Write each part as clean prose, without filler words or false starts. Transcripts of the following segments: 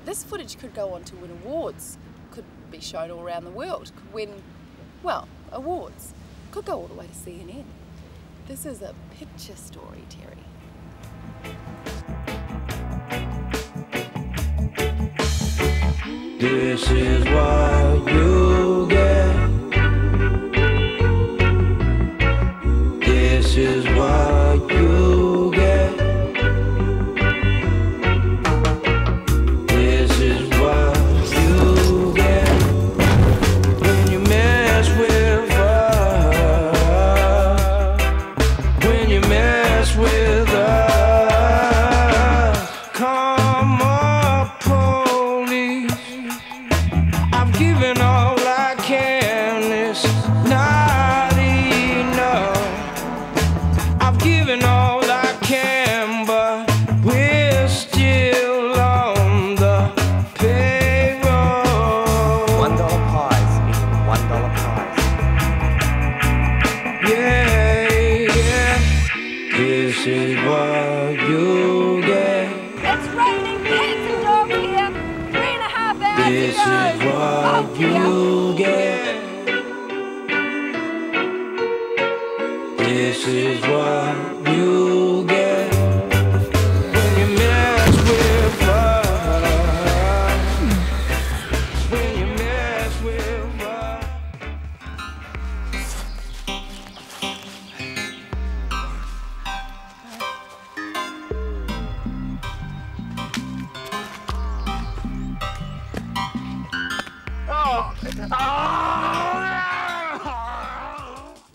This footage could go on to win awards, could be shown all around the world, could win, well, awards, could go all the way to CNN. This is a picture story, Terry. This is what you get. This is what you get. This is what you get when you mess with us. When you mess with us. Come on, police. I've given all I can. It's not enough. I've given all I can, but we're still on the payroll. $1 pies, $1 pies. Yeah, yeah. This is what you get. It's raining cats and dog here. 3.5 hours This ago. is what you get. This is what you get when you mess with us. When you mess with us.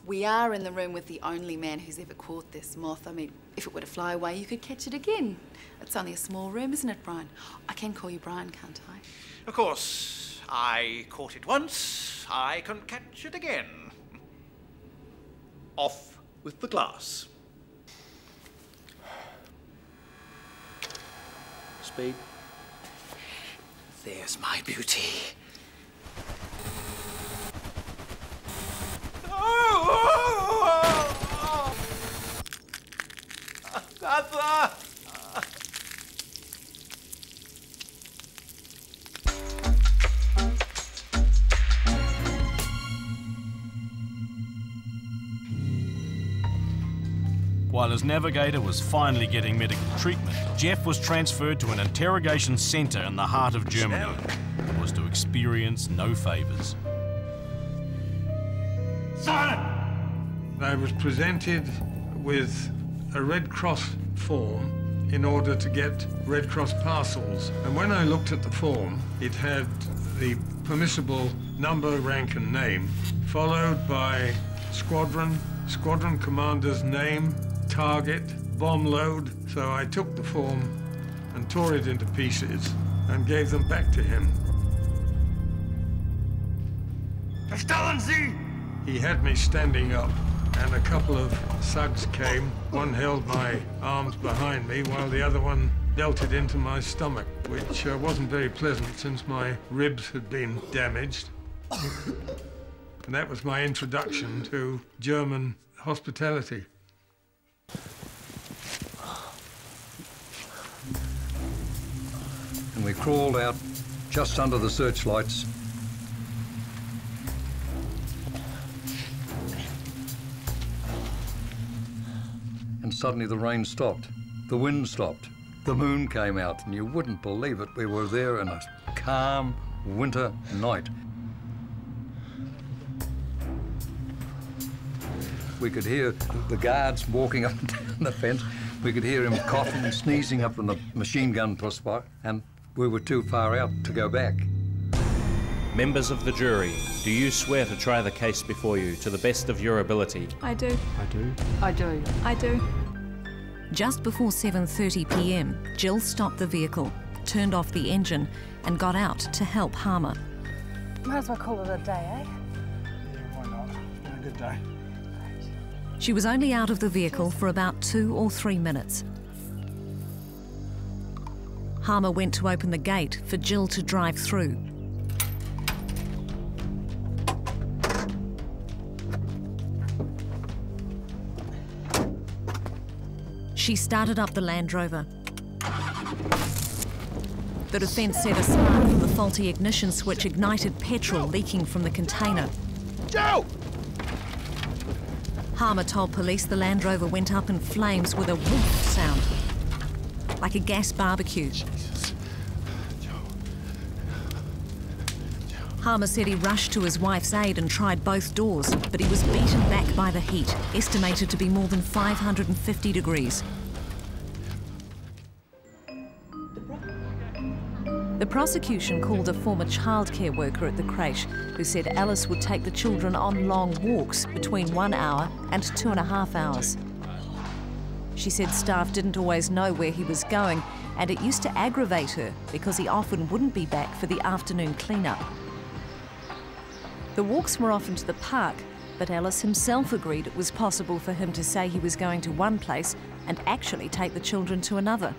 We are in the room with the only man who's ever caught this moth. I mean, if it were to fly away, you could catch it again. It's only a small room, isn't it, Brian? I can call you Brian, can't I? Of course, I caught it once, I can catch it again. Off with the glass. Speed. There's my beauty. While his navigator was finally getting medical treatment, Jeff was transferred to an interrogation centre in the heart of Germany and was to experience no favours. I was presented with a Red Cross form in order to get Red Cross parcels. And when I looked at the form, it had the permissible number, rank and name, followed by squadron commander's name, target, bomb load. So I took the form and tore it into pieces and gave them back to him. Verstehen Sie? He had me standing up, and a couple of thugs came. One held my arms behind me while the other one belted into my stomach, which wasn't very pleasant since my ribs had been damaged. And that was my introduction to German hospitality. And we crawled out just under the searchlights. And suddenly the rain stopped, the wind stopped, the moon came out, and you wouldn't believe it, we were there in a calm winter night. We could hear the guards walking up and down the fence. We could hear him coughing and sneezing up in the machine gun spot, and we were too far out to go back. Members of the jury, do you swear to try the case before you to the best of your ability? I do. I do. I do. I do. Just before 7:30 p.m, Jill stopped the vehicle, turned off the engine and got out to help Harmer. Might as well call it a day, eh? Yeah, why not? Been a good day. She was only out of the vehicle for about 2 or 3 minutes. Harmer went to open the gate for Jill to drive through. She started up the Land Rover. The defence said a spark from the faulty ignition switch ignited petrol leaking from the container. Joe! Harmer told police the Land Rover went up in flames with a whoosh sound, like a gas barbecue. Harmer said he rushed to his wife's aid and tried both doors, but he was beaten back by the heat, estimated to be more than 550 degrees. The prosecution called a former childcare worker at the creche who said Alice would take the children on long walks between 1 hour and 2.5 hours. She said staff didn't always know where he was going, and it used to aggravate her because he often wouldn't be back for the afternoon clean-up. The walks were often to the park, but Alice himself agreed it was possible for him to say he was going to one place and actually take the children to another.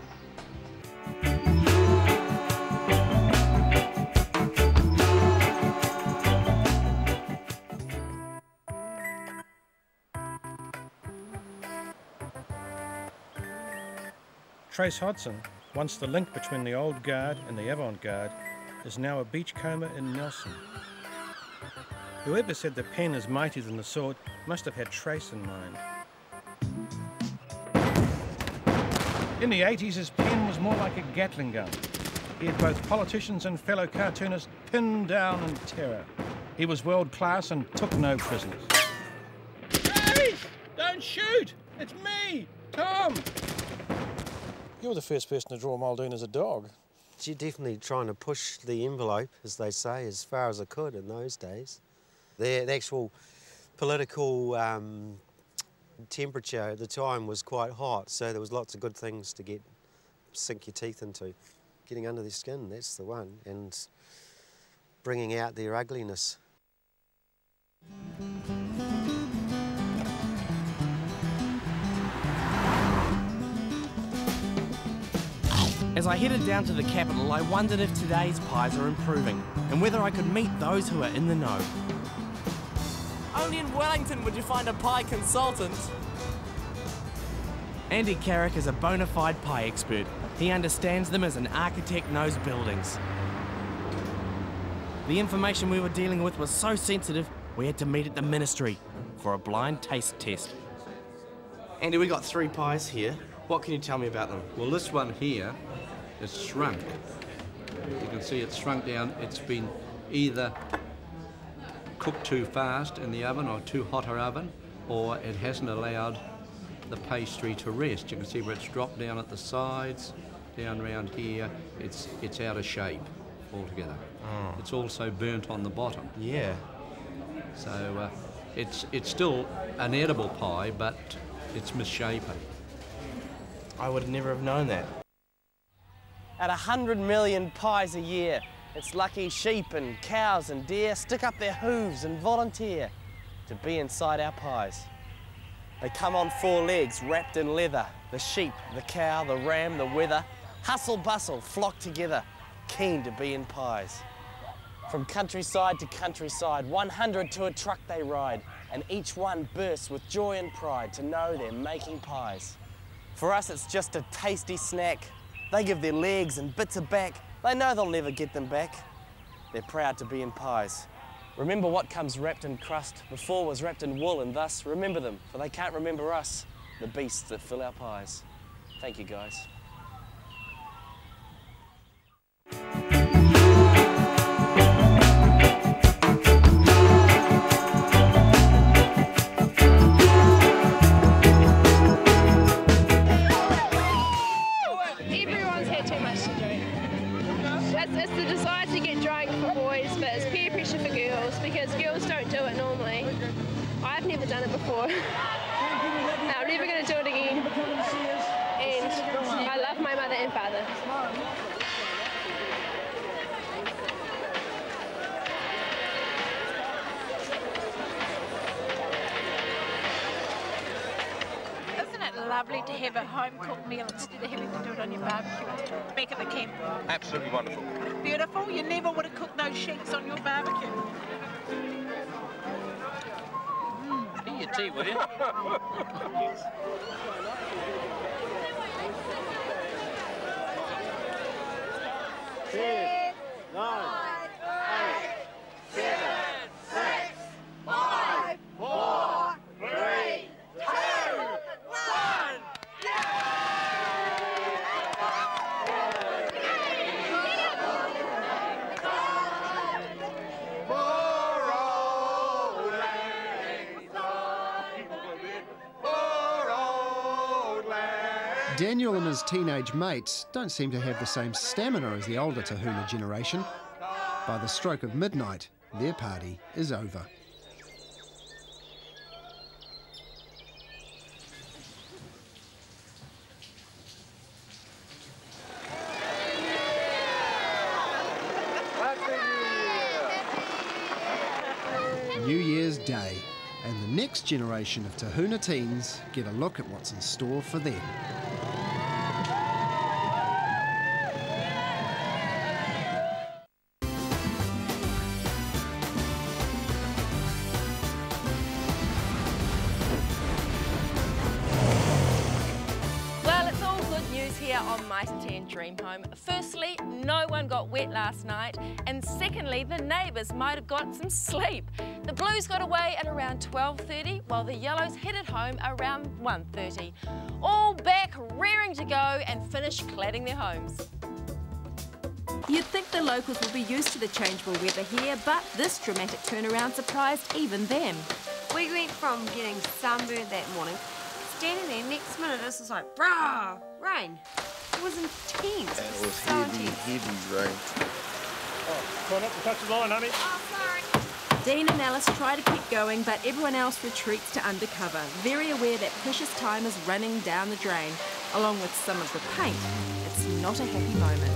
Trace Hodson, once the link between the old guard and the avant-garde, is now a beachcomber in Nelson. Whoever said the pen is mightier than the sword must have had Trace in mind. In the 80s, his pen was more like a Gatling gun. He had both politicians and fellow cartoonists pinned down in terror. He was world-class and took no prisoners. Hey! Don't shoot! It's me, Tom! You were the first person to draw Muldoon as a dog. You're definitely trying to push the envelope, as they say, as far as I could in those days. The actual political temperature at the time was quite hot, so there was lots of good things to sink your teeth into. Getting under their skin, that's the one, and bringing out their ugliness. As I headed down to the capital, I wondered if today's pies are improving and whether I could meet those who are in the know. Only in Wellington would you find a pie consultant. Andy Carrick is a bona fide pie expert. He understands them as an architect knows buildings. The information we were dealing with was so sensitive, we had to meet at the ministry for a blind taste test. Andy, we got 3 pies here. What can you tell me about them? Well, this one here is shrunk. You can see it's shrunk down. It's been either cooked too fast in the oven or too hot an oven, or it hasn't allowed the pastry to rest. You can see where it's dropped down at the sides, down around here. It's out of shape altogether. Oh. It's also burnt on the bottom. Yeah. So it's still an edible pie, but it's misshapen. I would never have known that. At 100 million pies a year, it's lucky sheep and cows and deer stick up their hooves and volunteer to be inside our pies. They come on 4 legs wrapped in leather. The sheep, the cow, the ram, the wether, hustle bustle, flock together, keen to be in pies. From countryside to countryside, 100 to a truck they ride, and each one bursts with joy and pride to know they're making pies. For us, it's just a tasty snack. They give their legs and bits of back. They know they'll never get them back. They're proud to be in pies. Remember what comes wrapped in crust before was wrapped in wool, and thus remember them, for they can't remember us, the beasts that fill our pies. Thank you, guys. Everyone's had too much to drink. It's the desire to get drunk for boys, but it's peer pressure for girls because girls don't do it normally. I've never done it before. I'm never going to do it again. And I love my mother and father. Isn't it lovely to have a home-cooked meal instead of having to do it on your barbecue back at the camp? Absolutely wonderful. Beautiful. You never would have cooked those shanks on your barbecue. Eat your tea, will you? 10, 9, 8, 7, 6, 5, 4, 3, 2, 1. Daniel and his teenage mates don't seem to have the same stamina as the older Tahuna generation. By the stroke of midnight, their party is over. New Year's Day, and the next generation of Tahuna teens get a look at what's in store for them. Well, it's all good news here on Mitre 10 Dream Home. Firstly, no one got wet last night, and secondly, the neighbours might have got some sleep. The Blues got away at around 12:30, while the Yellows headed home around 1:30. All back, rearing to go and finish cladding their homes. You'd think the locals would be used to the changeable weather here, but this dramatic turnaround surprised even them. We went from getting sunburned that morning, standing there, next minute it's just like, brah, rain. It was intense. It was so heavy, intense. heavy rain. Oh, try not to touch the line, honey. Oh, sorry. Dean and Alice try to keep going, but everyone else retreats to undercover, very aware that precious time is running down the drain, along with some of the paint. It's not a happy moment.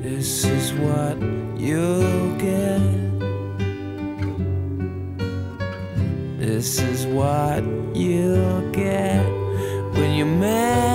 This is what you'll get. This is what you'll get when you're mad.